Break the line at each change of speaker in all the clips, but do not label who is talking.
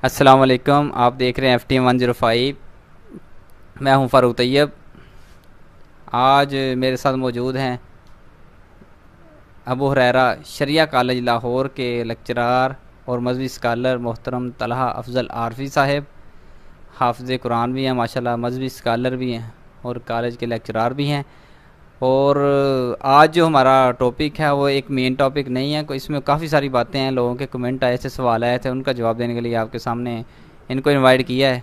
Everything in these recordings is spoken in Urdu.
السلام علیکم، آپ دیکھ رہے ہیں FT105۔ میں ہوں فاروق طیب۔ آج میرے ساتھ موجود ہیں ابو ہریرہ شریعہ کالج لاہور کے لیکچرار اور مذہبی اسکالر محترم طلحہ افضل عارفی صاحب۔ حافظ قرآن بھی ہیں ماشاءاللہ، مذہبی اسکالر بھی ہیں اور کالج کے لیکچرار بھی ہیں۔ اور آج جو ہمارا ٹاپک ہے وہ ایک مین ٹاپک نہیں ہے، اس میں کافی ساری باتیں ہیں، لوگوں کے کمنٹ آئے تھے، سوال آئے تھے، ان کا جواب دینے کے لیے آپ کے سامنے ان کو انوائٹ کیا ہے،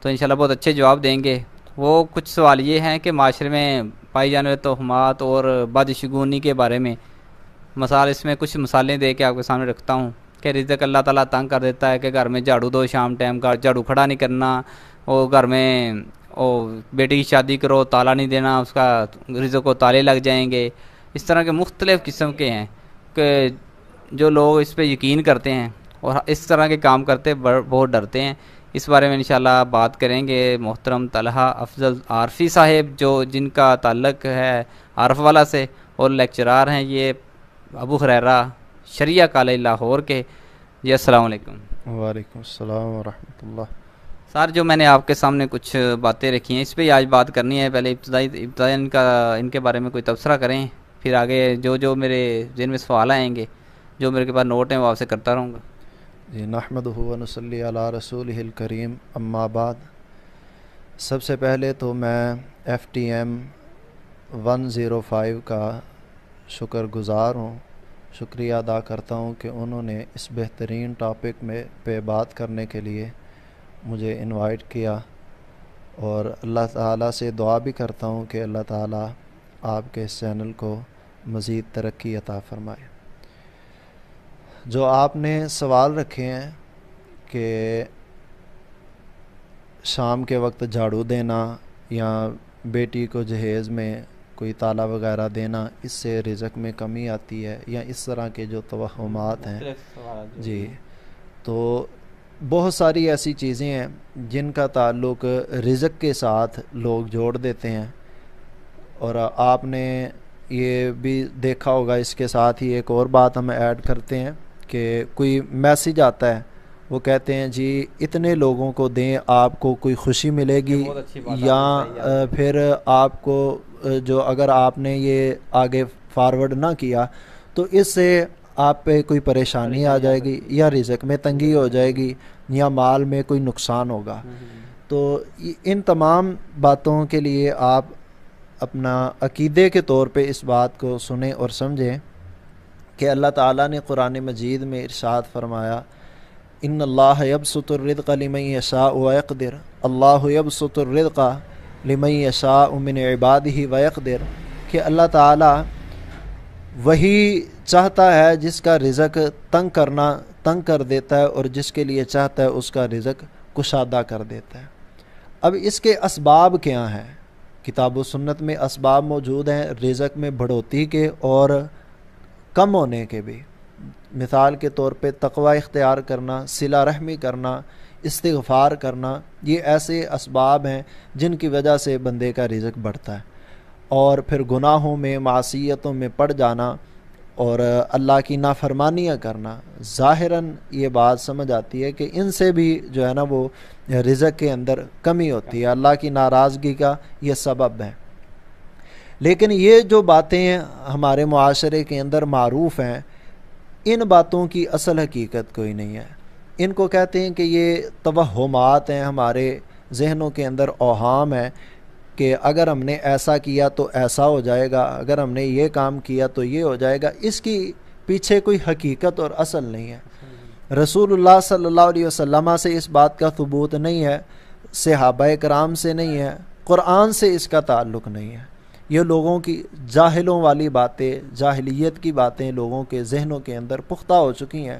تو انشاءاللہ بہت اچھے جواب دیں گے۔ وہ کچھ سوال یہ ہیں کہ معاشرے میں پائی جانے والے توہمات اور بدشگونی کے بارے میں مثال، اس میں کچھ مثالیں دے کے آپ کے سامنے رکھتا ہوں کہ رزق اللہ تعالیٰ تنگ کر دیتا ہے کہ گھر میں جھاڑو دو، شام ٹائم کا جھاڑو کھڑا نہیں کرنا، اور گھر میں بیٹی کی شادی کرو تالا نہیں دینا، اس کا رزق کو تالے لگ جائیں گے۔ اس طرح کے مختلف قسم کے ہیں کہ جو لوگ اس پہ یقین کرتے ہیں اور اس طرح کے کام کرتے بہت ڈرتے ہیں۔ اس بارے میں انشاءاللہ بات کریں گے محترم طلحہ افضل عارفی صاحب، جن کا تعلق ہے عارف والا سے، اور لیکچرار ہیں یہ ابو ہریرہ شریعہ کالج لاہور کے۔ جی السلام علیکم۔
وعلیکم السلام ورحمۃ اللہ۔
سر، جو میں نے آپ کے سامنے کچھ باتیں رکھی ہیں اس پہ آج بات کرنی ہے۔ پہلے ابتدائی ان کے بارے میں کوئی تبصرہ کریں، پھر آگے جو میرے ذہن میں سوال آئیں گے، جو میرے کے پاس نوٹ ہیں وہ آپ سے کرتا رہوں گا۔
جی نحمدہ و نصلی علی رسولہ الکریم، اما بعد۔ سب سے پہلے تو میں FTM105 کا شکر گزار ہوں، شکریہ ادا کرتا ہوں کہ انہوں نے اس بہترین ٹاپک پہ بات کرنے کے لیے مجھے انوائٹ کیا، اور اللہ تعالیٰ سے دعا بھی کرتا ہوں کہ اللہ تعالیٰ آپ کے اس چینل کو مزید ترقی عطا فرمائے۔ جو آپ نے سوال رکھے ہیں کہ شام کے وقت جھاڑو دینا یا بیٹی کو جہیز میں کوئی تالا وغیرہ دینا، اس سے رزق میں کمی آتی ہے، یا اس طرح کے جو توہمات ہیں، جی تو بہت ساری ایسی چیزیں ہیں جن کا تعلق رزق کے ساتھ لوگ جوڑ دیتے ہیں۔ اور آپ نے یہ بھی دیکھا ہوگا، اس کے ساتھ ہی ایک اور بات ہم ایڈ کرتے ہیں کہ کوئی میسیج آتا ہے، وہ کہتے ہیں جی اتنے لوگوں کو دیں، آپ کو کوئی خوشی ملے گی، یا پھر آپ کو جو اگر آپ نے یہ آگے فارورڈ نہ کیا تو اس سے آپ پہ کوئی پریشانی آ جائے گی، یا رزق میں تنگی ہو جائے گی، یا مال میں کوئی نقصان ہوگا۔ تو ان تمام باتوں کے لیے آپ اپنا عقیدے کے طور پہ اس بات کو سنیں اور سمجھیں کہ اللہ تعالیٰ نے قرآن مجید میں ارشاد فرمایا، ان اللہ یبسط الرزق لمن یشاء ویقدر، اللہ یبسط الرزق لمن یشاء من عبادہ ویقدر، کہ اللہ تعالیٰ وہی چاہتا ہے جس کا رزق تنگ کر دیتا ہے، اور جس کے لیے چاہتا ہے اس کا رزق کشادہ کر دیتا ہے۔ اب اس کے اسباب کیا ہیں؟ کتاب و سنت میں اسباب موجود ہیں رزق میں بڑھوتی کے اور کم ہونے کے بھی۔ مثال کے طور پہ تقوی اختیار کرنا، صلہ رحمی کرنا، استغفار کرنا، یہ ایسے اسباب ہیں جن کی وجہ سے بندے کا رزق بڑھتا ہے۔ اور پھر گناہوں میں، معصیتوں میں پڑ جانا اور اللہ کی نافرمانیاں کرنا، ظاہراً یہ بات سمجھ آتی ہے کہ ان سے بھی جو ہے نا وہ رزق کے اندر کمی ہوتی ہے، اللہ کی ناراضگی کا یہ سبب ہے۔ لیکن یہ جو باتیں ہمارے معاشرے کے اندر معروف ہیں، ان باتوں کی اصل حقیقت کوئی نہیں ہے۔ ان کو کہتے ہیں کہ یہ توہمات ہیں، ہمارے ذہنوں کے اندر اوہام ہے کہ اگر ہم نے ایسا کیا تو ایسا ہو جائے گا، اگر ہم نے یہ کام کیا تو یہ ہو جائے گا۔ اس کی پیچھے کوئی حقیقت اور اصل نہیں ہے۔ رسول اللہ صلی اللہ علیہ وسلم سے اس بات کا ثبوت نہیں ہے، صحابہ کرام سے نہیں ہے، قرآن سے اس کا تعلق نہیں ہے۔ یہ لوگوں کی جاہلوں والی باتیں، جاہلیت کی باتیں لوگوں کے ذہنوں کے اندر پختہ ہو چکی ہیں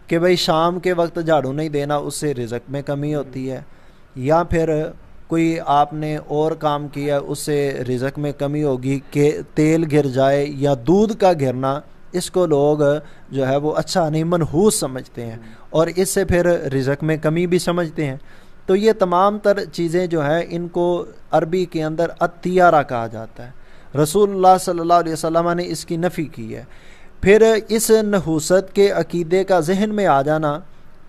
کہ بھئی شام کے وقت جھاڑو نہیں دینا، اس سے رزق میں کمی ہوتی ہے، یا پھر کوئی آپ نے اور کام کیا اس سے رزق میں کمی ہوگی کہ تیل گر جائے یا دودھ کا گرنا، اس کو لوگ جو ہے وہ اچھا نہیں، منحوس سمجھتے ہیں، اور اس سے پھر رزق میں کمی بھی سمجھتے ہیں۔ تو یہ تمام تر چیزیں جو ہیں ان کو عربی کے اندر الطیارہ کہا جاتا ہے۔ رسول اللہ صلی اللہ علیہ وسلم نے اس کی نفی کی ہے۔ پھر اس نحوست کے عقیدے کا ذہن میں آ جانا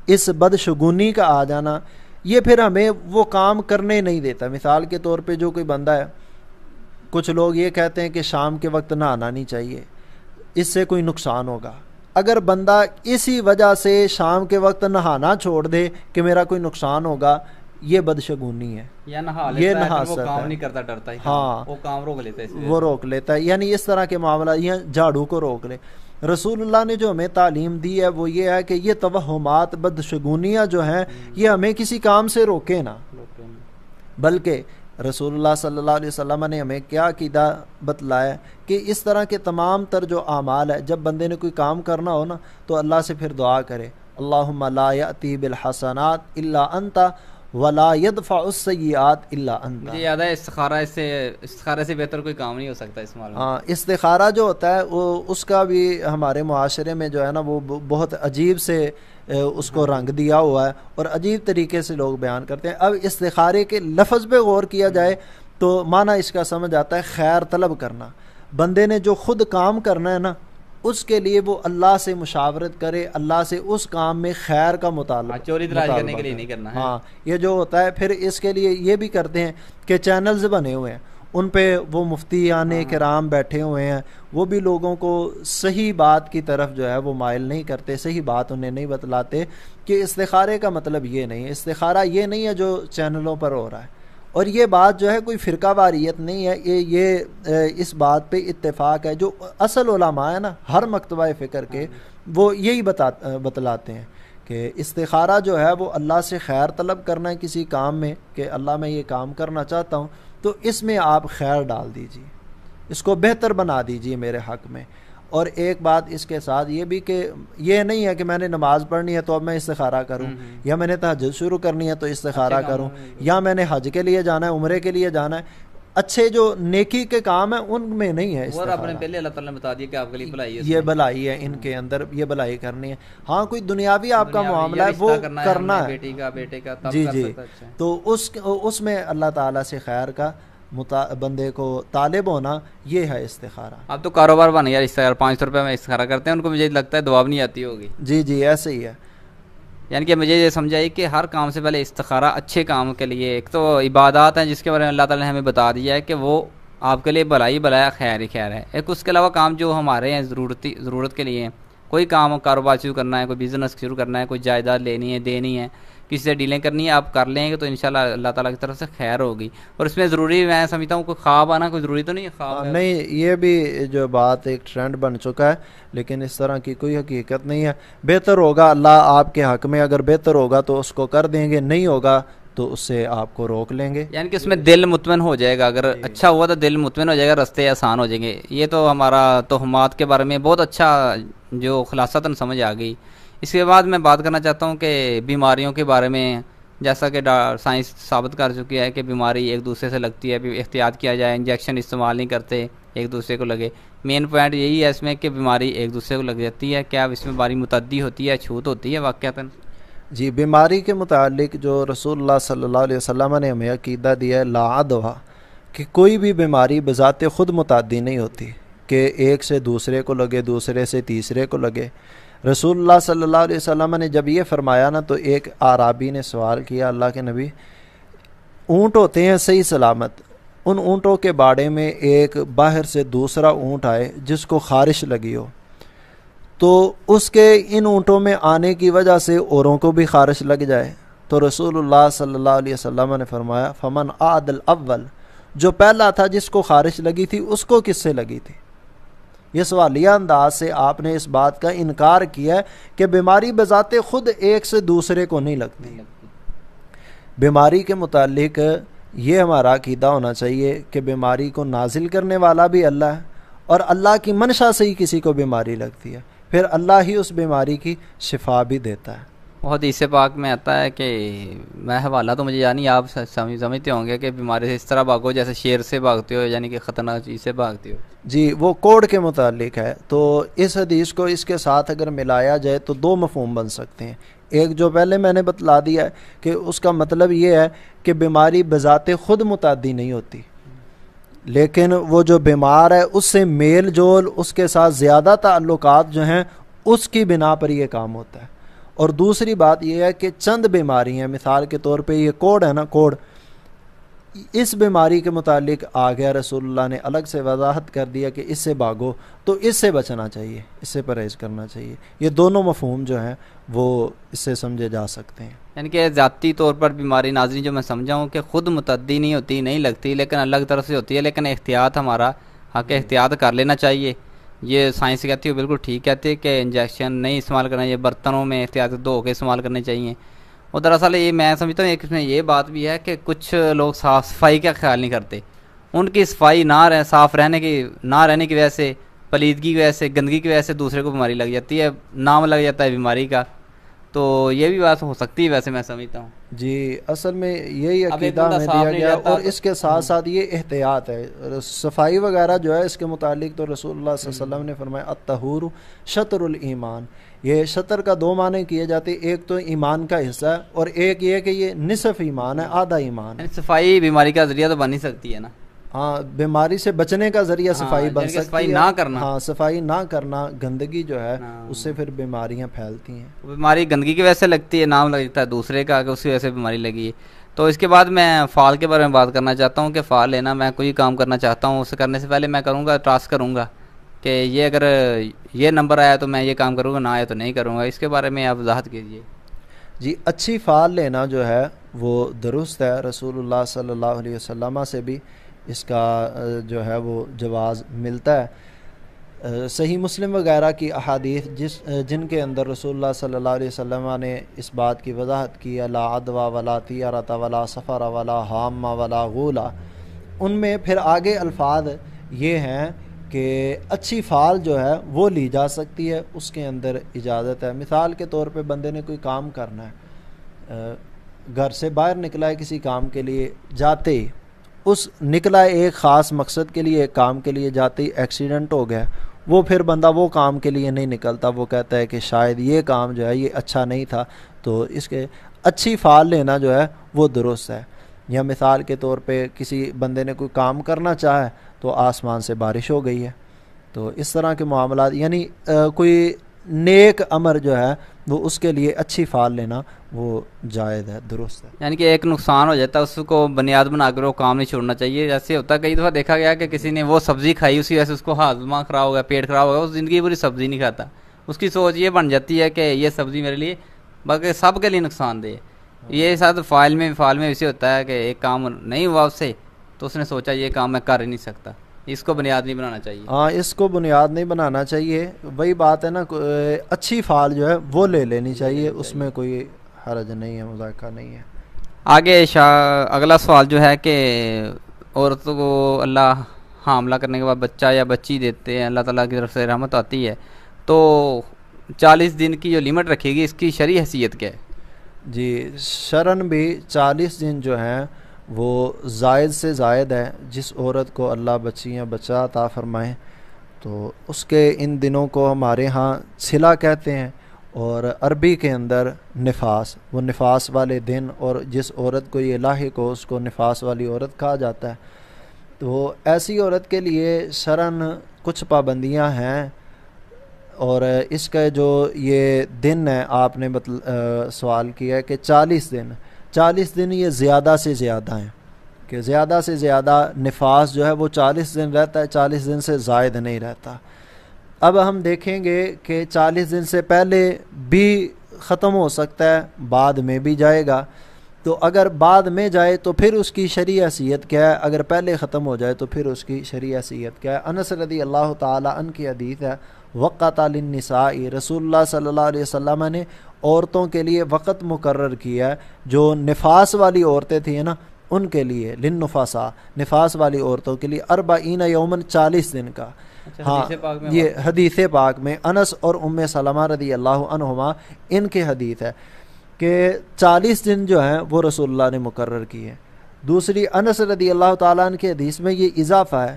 اس بدشگونی کا آ جانا یہ پھر ہمیں وہ کام کرنے نہیں دیتا. مثال کے طور پہ جو کوئی بندہ ہے, کچھ لوگ یہ کہتے ہیں کہ شام کے وقت نہانا نہیں چاہیے, اس سے کوئی نقصان ہوگا. اگر بندہ اسی وجہ سے شام کے وقت نہانا چھوڑ دے کہ میرا کوئی نقصان ہوگا, یہ بدشگونی ہے.
یہ
نہا
وہ کام نہیں کرتا, ڈرتا ہے,
ہاں
وہ کام روک لیتا ہے,
وہ روک لیتا ہے. یعنی اس طرح کے معاملہ, یہ جھاڑو کو روک لے. رسول اللہ نے جو ہمیں تعلیم دی ہے وہ یہ ہے کہ یہ توہمات, بدشگونیاں جو ہیں یہ ہمیں کسی کام سے روکے نا, بلکہ رسول اللہ صلی اللہ علیہ وسلم نے ہمیں کیا عقیدہ بتلایا کہ اس طرح کے تمام تر جو اعمال ہے, جب بندے نے کوئی کام کرنا ہو نا تو اللہ سے پھر دعا کرے, اللہم لا یأتی بالحسنات الا انت ولا يدفع السیئات الا انت.
مجھے یاد ہے استخارہ سے بہتر کوئی کام نہیں ہو سکتا اس معاملے میں.
ہاں, استخارہ جو ہوتا ہے وہ اس کا بھی ہمارے معاشرے میں جو ہے نا وہ بہت عجیب سے اس کو رنگ دیا ہوا ہے اور عجیب طریقے سے لوگ بیان کرتے ہیں. اب استخارے کے لفظ پہ غور کیا جائے تو معنی اس کا سمجھ آتا ہے خیر طلب کرنا. بندے نے جو خود کام کرنا ہے نا اس کے لیے وہ اللہ سے مشاورت کرے, اللہ سے اس کام میں خیر کا مطالبہ,
چوری تلاش کرنے کے لیے نہیں کرنا ہے.
ہاں, یہ جو ہوتا ہے پھر اس کے لیے یہ بھی کرتے ہیں کہ چینلز بنے ہوئے ہیں, ان پہ وہ مفتیان کرام بیٹھے ہوئے ہیں, وہ بھی لوگوں کو صحیح بات کی طرف جو ہے وہ مائل نہیں کرتے, صحیح بات انہیں نہیں بتلاتے کہ استخارے کا مطلب یہ نہیں ہے, استخارہ یہ نہیں ہے جو چینلوں پر ہو رہا ہے. اور یہ بات جو ہے کوئی فرقہ واریت نہیں ہے, یہ اس بات پہ اتفاق ہے. جو اصل علماء ہے نا ہر مکتبہ فکر کے, وہ یہی بتلاتے ہیں کہ استخارہ جو ہے وہ اللہ سے خیر طلب کرنا ہے کسی کام میں, کہ اللہ میں یہ کام کرنا چاہتا ہوں تو اس میں آپ خیر ڈال دیجیے, اس کو بہتر بنا دیجیے میرے حق میں. اور ایک بات اس کے ساتھ یہ بھی کہ یہ نہیں ہے کہ میں نے نماز پڑھنی ہے تو اب میں استخارہ کروں, یا میں نے تہجد شروع کرنی ہے تو استخارہ کروں, یا میں نے حج کے لیے جانا ہے, عمرے کے لیے جانا ہے. اچھے جو نیکی کے کام ہیں ان میں نہیں ہے استخارہ.
اور آپ نے پہلے اللہ تعالیٰ نے بتا دیا کہ آپ کے لیے بھلائی ہے,
یہ بھلائی ہے ان کے اندر, یہ بھلائی کرنی ہے. ہاں کوئی دنیاوی آپ کا معاملہ ہے وہ کرنا ہے,
بیٹی کا بیٹے کا,
جی جی, تو اس میں اللہ تعالیٰ سے خیر کا بندے کو طالب ہونا, یہ ہے استخارہ.
اب تو کاروبار بن گیا استخارہ, 500 روپے میں استخارہ کرتے ہیں, ان کو مجھے لگتا ہے دعا بھی نہیں آتی ہوگی.
جی جی ایسے ہی ہے.
یعنی کہ مجھے یہ سمجھائی کہ ہر کام سے پہلے استخارہ اچھے کام کے لیے, ایک تو عبادات ہیں جس کے بارے میں اللہ تعالیٰ نے ہمیں بتا دیا ہے کہ وہ آپ کے لیے بھلائی بھلایا خیر ہی خیر ہے. ایک اس کے علاوہ کام جو ہمارے ہیں ضرورت کے لیے ہیں, کوئی کام کاروبار شروع کرنا ہے, کوئی بزنس شروع کرنا ہے, کوئی جائیداد لینی ہے, دینی ہے, کسی سے ڈیلیں کرنی ہے, آپ کر لیں گے تو انشاءاللہ اللہ تعالیٰ کی طرف سے خیر ہوگی. اور اس میں ضروری میں سمجھتا ہوں کوئی خواب آنا کوئی ضروری تو نہیں ہے, خواب
نہیں, یہ بھی جو بات ایک ٹرینڈ بن چکا ہے, لیکن اس طرح کی کوئی حقیقت نہیں ہے. بہتر ہوگا اللہ آپ کے حق میں, اگر بہتر ہوگا تو اس کو کر دیں گے, نہیں ہوگا تو اس سے آپ کو روک لیں گے.
یعنی کہ اس میں دل مطمئن ہو جائے گا, اگر اچھا ہوا تو دل مطمئن ہو جائے گا, راستے آسان ہو جائیں گے. یہ تو ہمارا توہمات کے بارے میں بہت اچھا جو خلاصتاً سمجھ آ گئی. اس کے بعد میں بات کرنا چاہتا ہوں کہ بیماریوں کے بارے میں, جیسا کہ سائنس ثابت کر چکی ہے کہ بیماری ایک دوسرے سے لگتی ہے, احتیاط کیا جائے, انجیکشن استعمال نہیں کرتے ایک دوسرے کو لگے. مین پوائنٹ یہی ہے اس میں کہ بیماری ایک دوسرے کو لگ جاتی ہے. کیا اس میں بیماری متعدی ہوتی ہے, چھوت ہوتی ہے واقعتاً؟
جی, بیماری کے متعلق جو رسول اللہ صلی اللہ علیہ وسلم نے ہمیں عقیدہ دیا ہے لا عدویٰ, کہ کوئی بھی بیماری بذات خود متعدی نہیں ہوتی کہ ایک سے دوسرے کو لگے, دوسرے سے تیسرے کو لگے. رسول اللہ صلی اللہ علیہ وسلم نے جب یہ فرمایا نا تو ایک اعرابی نے سوال کیا, اللہ کے نبی, اونٹ ہوتے ہیں صحیح سلامت, ان اونٹوں کے باڑے میں ایک باہر سے دوسرا اونٹ آئے جس کو خارش لگی ہو, تو اس کے ان اونٹوں میں آنے کی وجہ سے اوروں کو بھی خارش لگ جائے. تو رسول اللہ صلی اللہ علیہ وسلم نے فرمایا فمن عاد الاول, جو پہلا تھا جس کو خارش لگی تھی اس کو کس سے لگی تھی. یہ سوالیہ انداز سے آپ نے اس بات کا انکار کیا ہے کہ بیماری بذات خود ایک سے دوسرے کو نہیں لگتی. بیماری کے متعلق یہ ہمارا عقیدہ ہونا چاہیے کہ بیماری کو نازل کرنے والا بھی اللہ ہے, اور اللہ کی منشا سے ہی کسی کو بیماری لگتی ہے, پھر اللہ ہی اس بیماری کی شفا بھی دیتا ہے.
بہت حدیث پاک میں آتا ہے کہ میں حوالہ تو مجھے یعنی آپ سمجھتے ہوں گے کہ بیماری سے اس طرح بھاگو جیسے شیر سے بھاگتے ہو, یعنی کہ خطرناک چیز سے بھاگتے ہو.
جی, وہ کوڑ کے متعلق ہے. تو اس حدیث کو اس کے ساتھ اگر ملایا جائے تو دو مفہوم بن سکتے ہیں. ایک جو پہلے میں نے بتلا دیا ہے کہ اس کا مطلب یہ ہے کہ بیماری بذات خود متعدی نہیں ہوتی, لیکن وہ جو بیمار ہے اس سے میل جول, اس کے ساتھ زیادہ تعلقات جو ہیں اس کی بنا پر یہ کام ہوتا ہے. اور دوسری بات یہ ہے کہ چند بیماری ہیں، مثال کے طور پہ یہ کوڑ ہے نا، کوڑ، اس بیماری کے متعلق آ گیا، رسول اللہ نے الگ سے وضاحت کر دیا کہ اس سے بھاگو، تو اس سے بچنا چاہیے، اس سے پرہیز کرنا چاہیے۔ یہ دونوں مفہوم جو ہیں وہ اس سے سمجھے جا سکتے ہیں۔
یعنی کہ ذاتی طور پر بیماری ناظرین جو میں سمجھا ہوں کہ خود متعدی نہیں ہوتی، نہیں لگتی، لیکن اللہ کی طرف سے ہوتی ہے، لیکن احتیاط ہمارا حق احتیاط کر لینا چاہیے۔ یہ سائنس کہتی ہے، بالکل ٹھیک کہتی ہے کہ انجیکشن نہیں استعمال کرنا چاہیے، برتنوں میں احتیاط دھو کے استعمال کرنے چاہیے۔ اور دراصل یہ میں سمجھتا ہوں ایک اس میں یہ بات بھی ہے کہ کچھ لوگ صاف صفائی کا خیال نہیں کرتے، ان کی صفائی صاف رہنے کی وجہ سے، پلیدگی کی وجہ سے، گندگی کی وجہ سے دوسرے کو بیماری لگ جاتی ہے، نام لگ جاتا ہے بیماری کا۔ تو یہ بھی بات ہو سکتی ہے ویسے میں سمجھتا ہوں۔
جی، اصل میں یہی عقیدہ ہمیں دیا گیا، اور اس کے ساتھ ساتھ یہ احتیاط ہے، صفائی وغیرہ جو ہے اس کے متعلق تو رسول اللہ صلی اللہ علیہ وسلم نے فرمایا الطہور شطر الایمان، یہ شطر کا دو معنی کیے جاتے، ایک تو ایمان کا حصہ ہے اور ایک یہ کہ یہ نصف ایمان ہے، آدھا ایمان ہے۔
صفائی بیماری کا ذریعہ تو بن ہی سکتی ہے نا،
ہاں، بیماری سے بچنے کا ذریعہ صفائی بن سکتی ہے،
صفائی نہ کرنا،
ہاں صفائی نہ کرنا، گندگی جو ہے اس سے پھر بیماریاں پھیلتی ہیں۔
بیماری گندگی کی وجہ سے لگتی ہے، نام لگتا ہے دوسرے کا کہ اس کی وجہ سے بیماری لگی ہے۔ تو اس کے بعد میں فعال کے بارے میں بات کرنا چاہتا ہوں کہ فعال لینا، میں کوئی کام کرنا چاہتا ہوں، اسے کرنے سے پہلے میں کروں گا، ٹاسک کروں گا کہ یہ اگر یہ نمبر آیا تو میں یہ کام کروں گا، نہ آیا تو نہیں کروں گا۔ اس کے بارے میں آپ وضاحت کیجیے۔
جی، اچھی فعال لینا جو ہے وہ درست ہے، رسول اللہ صلی اللہ علیہ وسلم سے بھی اس کا جو ہے وہ جواز ملتا ہے۔ صحیح مسلم وغیرہ کی احادیث جن کے اندر رسول اللہ صلی اللہ علیہ وسلم نے اس بات کی وضاحت کی، لا عدوى ولا طیرۃ ولا سفر ولا حامہ ولا غولا، ان میں پھر آگے الفاظ یہ ہیں کہ اچھی فعال جو ہے وہ لی جا سکتی ہے، اس کے اندر اجازت ہے۔ مثال کے طور پہ بندے نے کوئی کام کرنا ہے، گھر سے باہر نکلا ہے کسی کام کے لیے، جاتے ہی اس نکلا ایک خاص مقصد کے لیے، ایک کام کے لیے، جاتے ہی ایکسیڈنٹ ہو گیا، وہ پھر بندہ وہ کام کے لیے نہیں نکلتا، وہ کہتا ہے کہ شاید یہ کام جو ہے یہ اچھا نہیں تھا، تو اس کے اچھی فعال لینا جو ہے وہ درست ہے۔ یا مثال کے طور پہ کسی بندے نے کوئی کام کرنا چاہا ہے تو آسمان سے بارش ہو گئی ہے، تو اس طرح کے معاملات، یعنی کوئی نیک امر جو ہے وہ اس کے لیے اچھی فعال لینا وہ جائز ہے، درست ہے۔
یعنی کہ ایک نقصان ہو جاتا ہے، اس کو بنیاد بنا کر وہ کام نہیں چھوڑنا چاہیے۔ جیسے ہوتا ہے کئی دفعہ دیکھا گیا کہ کسی نے وہ سبزی کھائی، اسی وجہ سے اس کو ہاضمہ خراب ہو گیا، پیٹ خراب ہو گیا، اس زندگی پوری سبزی نہیں کھاتا، اس کی سوچ یہ بن جاتی ہے کہ یہ سبزی میرے لیے بلکہ سب کے لیے نقصان دہ ہے۔ یہ ساتھ فائل میں اسے ہوتا ہے کہ ایک کام نہیں ہوا اس سے، تو اس نے سوچا یہ کام میں کر ہی نہیں سکتا، اس کو بنیاد نہیں بنانا چاہیے۔
ہاں، اس کو بنیاد نہیں بنانا چاہیے، وہی بات ہے نا، اچھی فعال جو ہے وہ لے لینی چاہیے، اس میں کوئی حرج نہیں ہے، مذاکرہ نہیں ہے۔
آگے اگلا سوال جو ہے کہ عورتوں کو اللہ حاملہ کرنے کے بعد بچہ یا بچی دیتے ہیں، اللہ تعالیٰ کی طرف سے رحمت آتی ہے، تو 40 دن کی جو لمٹ رکھے گی اس کی شرعی حیثیت کیا ہے؟
جی، شرعاً بھی 40 دن جو ہیں وہ زائد سے زائد ہے۔ جس عورت کو اللہ بچی یا بچہ عطا فرمائے تو اس کے ان دنوں کو ہمارے ہاں صلہ کہتے ہیں، اور عربی کے اندر نفاس، وہ نفاس والے دن، اور جس عورت کو یہ لاحق ہو اس کو نفاس والی عورت کہا جاتا ہے۔ تو ایسی عورت کے لیے شرعاً کچھ پابندیاں ہیں، اور اس کا جو یہ دن ہے آپ نے سوال کیا ہے کہ 40 دن یہ زیادہ سے زیادہ ہیں، کہ زیادہ سے زیادہ نفاس جو ہے وہ 40 دن رہتا ہے، 40 دن سے زائد نہیں رہتا۔ اب ہم دیکھیں گے کہ 40 دن سے پہلے بھی ختم ہو سکتا ہے، بعد میں بھی جائے گا، تو اگر بعد میں جائے تو پھر اس کی شرعی حیثیت کیا ہے، اگر پہلے ختم ہو جائے تو پھر اس کی شرعی حیثیت کیا ہے؟ انس رضی اللہ تعالی عنہ کی حدیث ہے، وقت للنساء، رسول اللہ صلی اللہ علیہ وسلم نے عورتوں کے لیے وقت مقرر کیا ہے، جو نفاس والی عورتیں تھیں نا ان کے لیے، للنفساء، نفاس والی عورتوں کے لیے 40 یومن، 40 دن کا۔ ہاں، یہ حدیث پاک میں انس اور ام سلمہ رضی اللہ عنہما ان کے حدیث ہے کہ 40 دن جو ہیں وہ رسول اللہ نے مقرر کی ہے۔ دوسری انس رضی اللہ تعالیٰ عنہ کے حدیث میں یہ اضافہ ہے،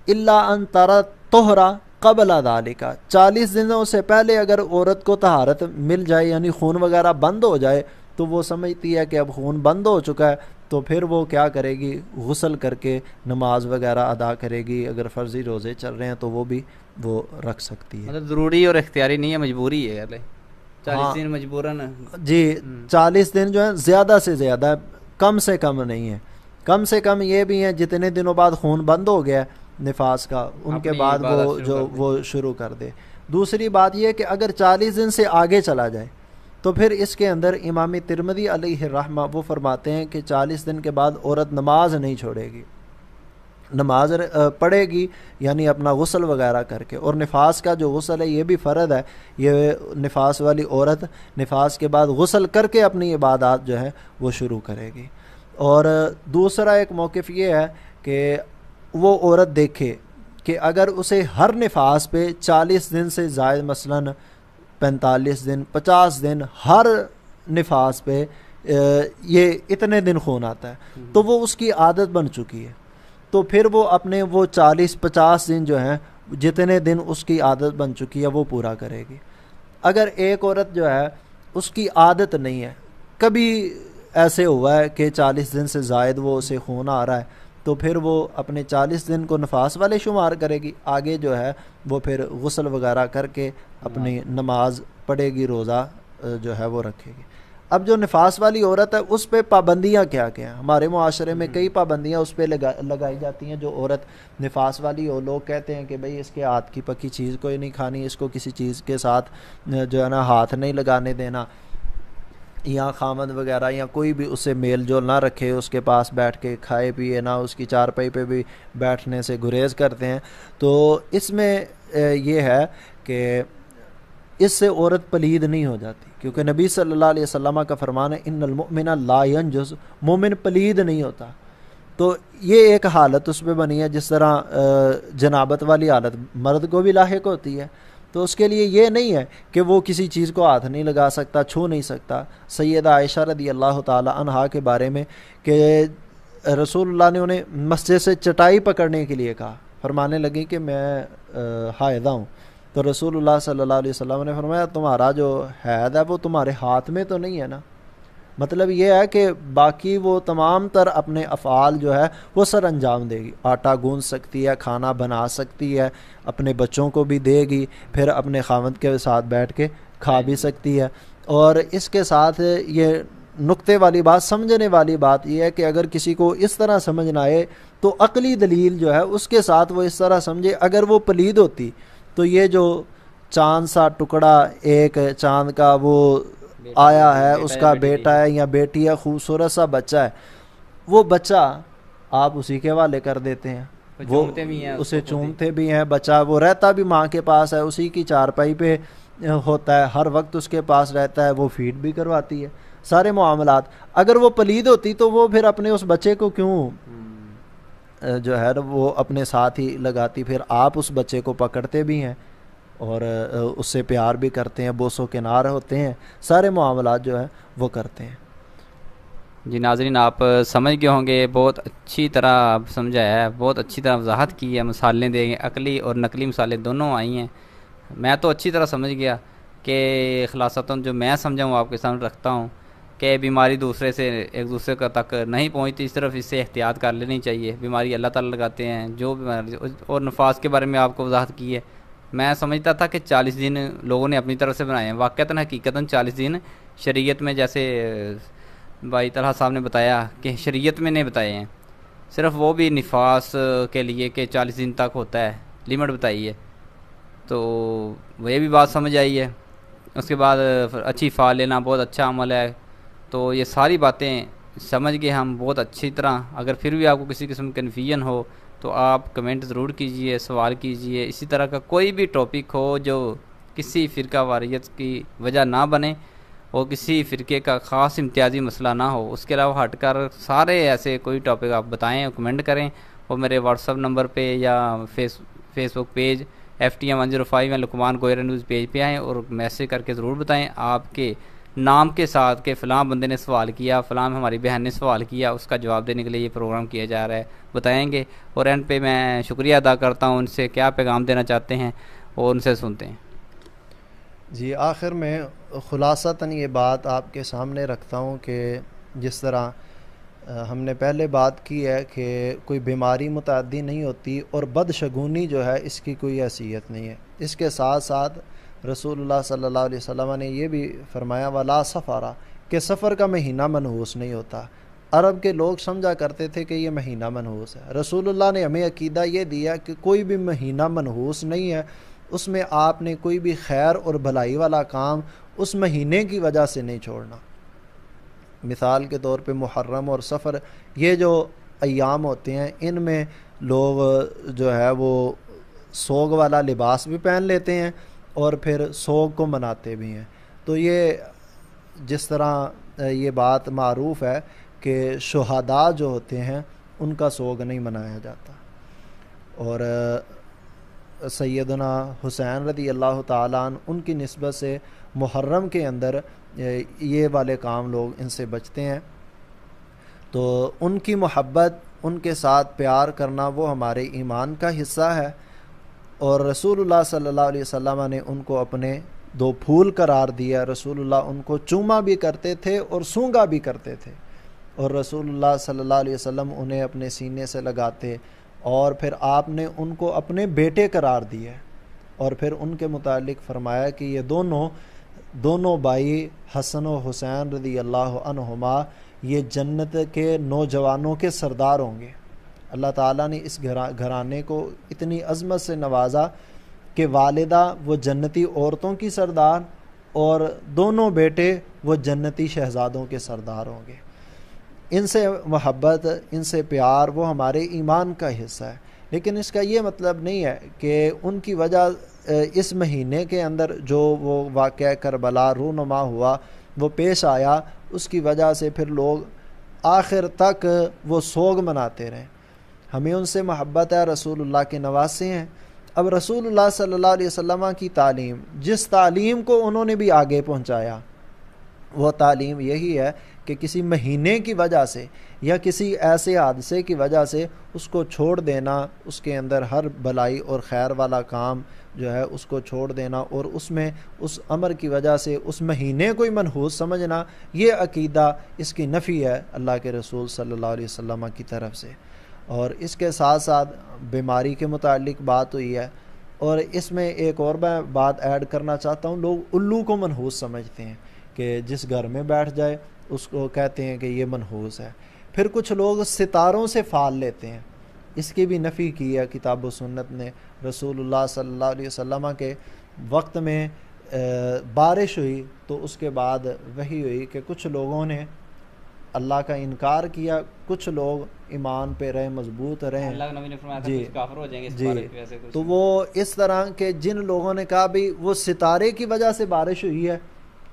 الا ان ترى طہرا قبل ذالک، 40 دنوں سے پہلے اگر عورت کو طہارت مل جائے، یعنی خون وغیرہ بند ہو جائے، تو وہ سمجھتی ہے کہ اب خون بند ہو چکا ہے، تو پھر وہ کیا کرے گی؟ غسل کر کے نماز وغیرہ ادا کرے گی، اگر فرضی روزے چل رہے ہیں تو وہ بھی وہ رکھ سکتی ہے۔
مطلب ضروری اور اختیاری نہیں ہے، مجبوری ہے۔ 40 دن مجبوراً
جی 40 دن جو ہے زیادہ سے زیادہ، کم سے کم نہیں ہے. کم سے کم یہ بھی ہیں جتنے دنوں بعد خون بند ہو گیا نفاس کا ان کے بعد وہ شروع کر دے. دوسری بات یہ کہ اگر 40 دن سے آگے چلا جائے تو پھر اس کے اندر امام ترمذی علیہ الرحمہ وہ فرماتے ہیں کہ 40 دن کے بعد عورت نماز نہیں چھوڑے گی، نماز پڑھے گی یعنی اپنا غسل وغیرہ کر کے. اور نفاس کا جو غسل ہے یہ بھی فرض ہے، یہ نفاس والی عورت نفاس کے بعد غسل کر کے اپنی عبادات جو ہے وہ شروع کرے گی. اور دوسرا ایک موقف یہ ہے کہ وہ عورت دیکھے کہ اگر اسے ہر نفاس پہ 40 دن سے زائد مثلاً 45 دن 50 دن ہر نفاس پہ یہ اتنے دن خون آتا ہے تو وہ اس کی عادت بن چکی ہے، تو پھر وہ اپنے وہ 40-50 دن جو ہیں جتنے دن اس کی عادت بن چکی ہے وہ پورا کرے گی. اگر ایک عورت جو ہے اس کی عادت نہیں ہے، کبھی ایسے ہوا ہے کہ 40 دن سے زائد وہ اسے خون آ رہا ہے، تو پھر وہ اپنے 40 دن کو نفاس والے شمار کرے گی. آگے جو ہے وہ پھر غسل وغیرہ کر کے اپنی نماز پڑھے گی، روزہ جو ہے وہ رکھے گی. اب جو نفاس والی عورت ہے اس پہ پابندیاں کیا کیا ہیں؟ ہمارے معاشرے میں کئی پابندیاں اس پہ لگائی جاتی ہیں. جو عورت نفاس والی ہو لوگ کہتے ہیں کہ بھئی اس کے ہاتھ کی پکی چیز کوئی نہیں کھانی، اس کو کسی چیز کے ساتھ جو ہے نا ہاتھ نہیں لگانے دینا، یا خامد وغیرہ یا کوئی بھی اس سے میل جول نہ رکھے، اس کے پاس بیٹھ کے کھائے پیے نہ، اس کی چارپائی پہ بھی بیٹھنے سے گریز کرتے ہیں. تو اس میں یہ ہے کہ اس سے عورت پلید نہیں ہو جاتی، کیونکہ نبی صلی اللہ علیہ وسلم کا فرمان ہے ان المؤمن لا ینجس، مومن پلید نہیں ہوتا. تو یہ ایک حالت اس پہ بنی ہے جس طرح جنابت والی حالت مرد کو بھی لاحق ہوتی ہے، تو اس کے لیے یہ نہیں ہے کہ وہ کسی چیز کو ہاتھ نہیں لگا سکتا، چھو نہیں سکتا. سیدہ عائشہ رضی اللہ تعالی عنہا کے بارے میں کہ رسول اللہ نے انہیں مسجد سے چٹائی پکڑنے کے لیے کہا، فرمانے لگی کہ میں حائضہ ہوں، تو رسول اللہ صلی اللہ علیہ وسلم نے فرمایا تمہارا جو حید ہے وہ تمہارے ہاتھ میں تو نہیں ہے نا. مطلب یہ ہے کہ باقی وہ تمام تر اپنے افعال جو ہے وہ سر انجام دے گی. آٹا گوندھ سکتی ہے، کھانا بنا سکتی ہے، اپنے بچوں کو بھی دے گی، پھر اپنے خاوند کے ساتھ بیٹھ کے کھا بھی سکتی ہے. اور اس کے ساتھ یہ نقطے والی بات، سمجھنے والی بات یہ ہے کہ اگر کسی کو اس طرح سمجھ نہ آئے تو عقلی دلیل جو ہے اس کے ساتھ وہ اس طرح سمجھے. اگر وہ پلید ہوتی تو یہ جو چاند سا ٹکڑا ایک چاند کا وہ آیا ہے، اس کا بیٹا ہے یا بیٹی ہے، خوبصورت سا بچہ ہے، وہ بچہ آپ اسی کے حوالے کر دیتے ہیں، وہ اسے چومتے بھی ہیں. بچہ وہ رہتا بھی ماں کے پاس ہے، اسی کی چارپائی پہ ہوتا ہے، ہر وقت اس کے پاس رہتا ہے، وہ فیڈ بھی کرواتی ہے، سارے معاملات. اگر وہ پلید ہوتی تو وہ پھر اپنے اس بچے کو کیوں جو ہے وہ اپنے ساتھ ہی لگاتی. پھر آپ اس بچے کو پکڑتے بھی ہیں اور اس سے پیار بھی کرتے ہیں، بوس و کنار ہوتے ہیں، سارے معاملات جو ہے وہ کرتے ہیں.
جی ناظرین، آپ سمجھ گئے ہوں گے، بہت اچھی طرح سمجھایا ہے، بہت اچھی طرح وضاحت کی ہے، مثالیں دیں گے، عقلی اور نقلی مثالیں دونوں آئی ہیں. میں تو اچھی طرح سمجھ گیا کہ خلاصتاً جو میں سمجھا ہوں آپ کے سامنے رکھتا ہوں کہ بیماری دوسرے سے ایک دوسرے کا تک نہیں پہنچتی، اس طرف اس سے احتیاط کر لینی چاہیے. بیماری اللہ تعالیٰ لگاتے ہیں جو بیماری. اور نفاس کے بارے میں آپ کو وضاحت کی ہے. میں سمجھتا تھا کہ 40 دن لوگوں نے اپنی طرف سے بنائے ہیں، واقعتاً حقیقتاً 40 دن شریعت میں، جیسے بھائی طلحہ صاحب نے بتایا کہ شریعت میں نہیں بتائے ہیں، صرف وہ بھی نفاس کے لیے کہ 40 دن تک ہوتا ہے، لیمٹ بتائی ہے. تو وہ یہ بھی بات سمجھ آئی ہے. اس کے بعد اچھی فعال لینا بہت اچھا عمل ہے. تو یہ ساری باتیں سمجھ گئے ہم بہت اچھی طرح. اگر پھر بھی آپ کو کسی قسم کی کنفیوژن ہو تو آپ کمنٹ ضرور کیجئے، سوال کیجئے. اسی طرح کا کوئی بھی ٹاپک ہو جو کسی فرقہ واریت کی وجہ نہ بنے اور کسی فرقے کا خاص امتیازی مسئلہ نہ ہو، اس کے علاوہ ہٹ کر سارے ایسے کوئی ٹاپک آپ بتائیں، کمنٹ کریں. اور میرے واٹس ایپ نمبر پہ یا فیس بک پیج FTM 105 یا لقمان گوہر نیوز پیج پہ آئیں اور میسج کر کے ضرور بتائیں آپ کے نام کے ساتھ کہ فلاں بندے نے سوال کیا، فلاں ہماری بہن نے سوال کیا، اس کا جواب دینے کے لیے یہ پروگرام کیا جا رہا ہے، بتائیں گے. اور اینڈ پہ میں شکریہ ادا کرتا ہوں ان سے، کیا پیغام دینا چاہتے ہیں اور ان سے سنتے ہیں.
جی آخر میں خلاصتاً یہ بات آپ کے سامنے رکھتا ہوں کہ جس طرح ہم نے پہلے بات کی ہے کہ کوئی بیماری متعدی نہیں ہوتی اور بدشگونی جو ہے اس کی کوئی حیثیت نہیں ہے. اس کے ساتھ ساتھ رسول اللہ صلی اللہ علیہ وسلم نے یہ بھی فرمایا ولا سفارہ کہ سفر کا مہینہ منحوس نہیں ہوتا۔ عرب کے لوگ سمجھا کرتے تھے کہ یہ مہینہ منحوس ہے۔ رسول اللہ نے ہمیں عقیدہ یہ دیا کہ کوئی بھی مہینہ منحوس نہیں ہے، اس میں آپ نے کوئی بھی خیر اور بھلائی والا کام اس مہینے کی وجہ سے نہیں چھوڑنا۔ مثال کے طور پہ محرم اور سفر یہ جو ایام ہوتے ہیں، ان میں لوگ جو ہے وہ سوگ والا لباس بھی پہن لیتے ہیں اور پھر سوگ کو مناتے بھی ہیں۔ تو یہ جس طرح یہ بات معروف ہے کہ شہداء جو ہوتے ہیں ان کا سوگ نہیں منایا جاتا، اور سیدنا حسین رضی اللہ تعالیٰ عنہ ان کی نسبت سے محرم کے اندر یہ والے کام لوگ ان سے بچتے ہیں۔ تو ان کی محبت، ان کے ساتھ پیار کرنا وہ ہمارے ایمان کا حصہ ہے، اور رسول اللہ صلی اللہ علیہ وسلم نے ان کو اپنے دو پھول قرار دیا۔ رسول اللہ ان کو چوما بھی کرتے تھے اور سونگا بھی کرتے تھے، اور رسول اللہ صلی اللہ علیہ وسلم انہیں اپنے سینے سے لگاتے، اور پھر آپ نے ان کو اپنے بیٹے قرار دیا، اور پھر ان کے متعلق فرمایا کہ یہ دونوں بھائی حسن و حسین رضی اللہ عنہما یہ جنت کے نوجوانوں کے سردار ہوں گے۔ اللہ تعالیٰ نے اس گھرانے کو اتنی عظمت سے نوازا کہ والدہ وہ جنتی عورتوں کی سردار، اور دونوں بیٹے وہ جنتی شہزادوں کے سردار ہوں گے۔ ان سے محبت، ان سے پیار وہ ہمارے ایمان کا حصہ ہے، لیکن اس کا یہ مطلب نہیں ہے کہ ان کی وجہ اس مہینے کے اندر جو وہ واقعہ کربلا رونما ہوا وہ پیش آیا، اس کی وجہ سے پھر لوگ آخر تک وہ سوگ مناتے رہیں۔ ہمیں ان سے محبت ہے، رسول اللہ کے نواسے ہیں۔ اب رسول اللہ صلی اللہ علیہ وسلم کی تعلیم، جس تعلیم کو انہوں نے بھی آگے پہنچایا، وہ تعلیم یہی ہے کہ کسی مہینے کی وجہ سے یا کسی ایسے حادثے کی وجہ سے اس کو چھوڑ دینا، اس کے اندر ہر بھلائی اور خیر والا کام جو ہے اس کو چھوڑ دینا، اور اس میں اس امر کی وجہ سے اس مہینے کو ہی منحوس سمجھنا، یہ عقیدہ اس کی نفی ہے اللہ کے رسول صلی اللہ علیہ وسلم کی طرف سے۔ اور اس کے ساتھ ساتھ بیماری کے متعلق بات ہوئی ہے، اور اس میں ایک اور میں بات ایڈ کرنا چاہتا ہوں۔ لوگ الو کو منحوس سمجھتے ہیں کہ جس گھر میں بیٹھ جائے اس کو کہتے ہیں کہ یہ منحوس ہے۔ پھر کچھ لوگ ستاروں سے فال لیتے ہیں، اس کی بھی نفی کی ہے کتاب و سنت نے۔ رسول اللہ صلی اللہ علیہ وسلم کے وقت میں بارش ہوئی تو اس کے بعد وحی ہوئی کہ کچھ لوگوں نے اللہ کا انکار کیا، کچھ لوگ ایمان پہ رہے، مضبوط رہے۔
اللہ کے نبی نے فرمایا تھا
جی
کچھ کافر ہو جائیں گے اس
جی
بارے میں ویسے کچھ۔
تو وہ اس طرح کے جن لوگوں نے کہا بھی وہ ستارے کی وجہ سے بارش ہوئی ہے،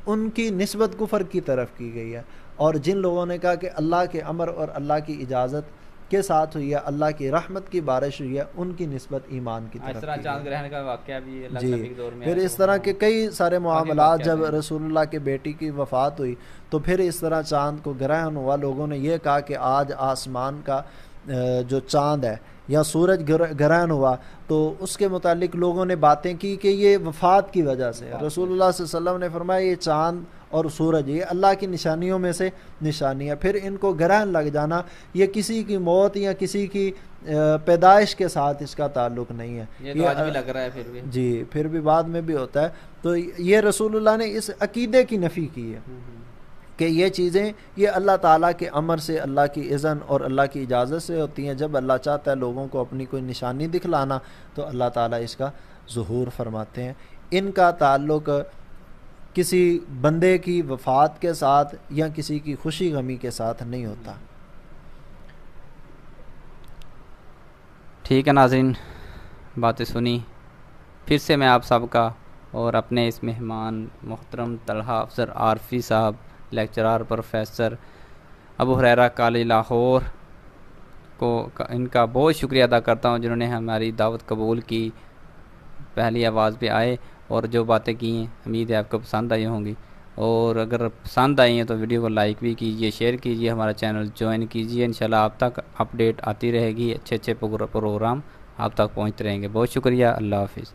ان کی نسبت کفر کی طرف کی گئی ہے، اور جن لوگوں نے کہا کہ اللہ کے امر اور اللہ کی اجازت کے ساتھ ہوئی ہے، اللہ کی رحمت کی بارش ہوئی ہے، ان کی نسبت ایمان کی طرف
اس طرح
کی
چاند
گئی۔
گرہن کا واقعہ بھی اللہ کے
جی
نبی کے دور میں
پھر
آیا
اس
تو
طرح کے کئی سارے معاملات
واقعات
جب
ہیں۔
رسول اللہ کے بیٹی کی وفات ہوئی تو پھر اس طرح چاند کو گرہن ہوا، لوگوں نے یہ کہا کہ آج آسمان کا جو چاند ہے یا سورج گرہن ہوا، تو اس کے متعلق لوگوں نے باتیں کی کہ یہ وفات کی وجہ سے۔ رسول اللہ صلی اللہ علیہ وسلم نے فرمایا یہ چاند اور سورج یہ اللہ کی نشانیوں میں سے نشانی ہے، پھر ان کو گرہن لگ جانا یہ کسی کی موت یا کسی کی پیدائش کے ساتھ اس کا تعلق نہیں ہے،
یہ تو آج بھی لگ رہا ہے پھر بھی۔
جی پھر بھی بعد میں بھی ہوتا ہے۔ تو یہ رسول اللہ نے اس عقیدے کی نفی کی ہے کہ یہ چیزیں یہ اللہ تعالیٰ کے امر سے، اللہ کی اذن اور اللہ کی اجازت سے ہوتی ہیں۔ جب اللہ چاہتا ہے لوگوں کو اپنی کوئی نشانی دکھلانا تو اللہ تعالیٰ اس کا ظہور فرماتے ہیں۔ ان کا تعلق کسی بندے کی وفات کے ساتھ یا کسی کی خوشی غمی کے ساتھ نہیں ہوتا۔
ٹھیک ہے ناظرین، باتیں سنی، پھر سے میں آپ سب کا اور اپنے اس مہمان محترم طلحہ افضل عارفی صاحب، لیکچرار پروفیسر ابو ہریرہ کالج لاہور کو ان کا بہت شکریہ ادا کرتا ہوں، جنہوں نے ہماری دعوت قبول کی، پہلی آواز پہ آئے اور جو باتیں کی ہیں امید ہے آپ کو پسند آئی ہوں گی، اور اگر پسند آئی ہیں تو ویڈیو کو لائک بھی کیجئے، شیئر کیجئے، ہمارا چینل جوائن کیجئے۔ انشاءاللہ آپ تک اپڈیٹ آتی رہے گی، اچھے پروگرام آپ تک پہنچتے رہیں گے۔ بہت شکریہ، اللہ حافظ۔